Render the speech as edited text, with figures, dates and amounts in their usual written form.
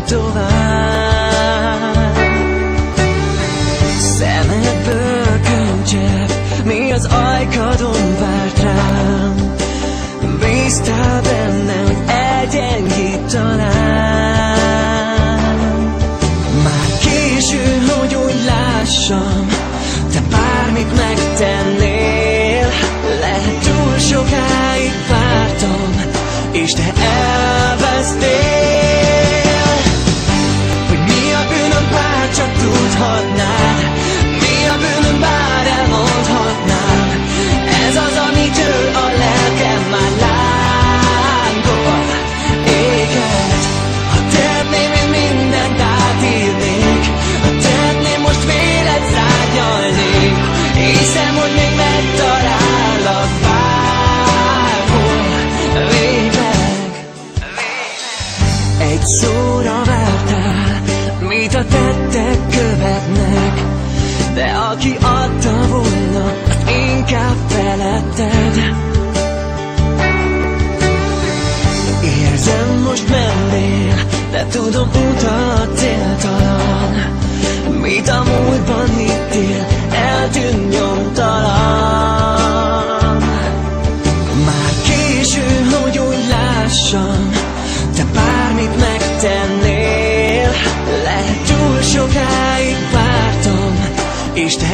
tovább. Szemedből könycsepp, mi az ajkadon várt rám. Bíztál benne, hogy elgyengít talán. Már késő, hogy úgy lássam, te bármit megtennél. Lehet túl sokáig vártam, és te elvesztél. Hogy mi a bűnöm, bár csak tudhatnád, mi a bűnöm, bár elmondhatnám. Ez az, amitől a lelkem már lángol, éget. Ha tehetném, én mindent átírnék, ha tehetném, most véled szárnyalnék. Hiszem, hogy még megtalállak bárhol, végleg. Egy szóra vártál, mit a tettek követnek, de aki adta volna, azt inkább feletted. Érzem, most mennél, de tudom, utat céltalan. Mit a múltban hittél, eltűnt nyomtalan. Már késő, hogy úgy lássam, te bármit megtennél. Lehet túl sokáig vártam, és te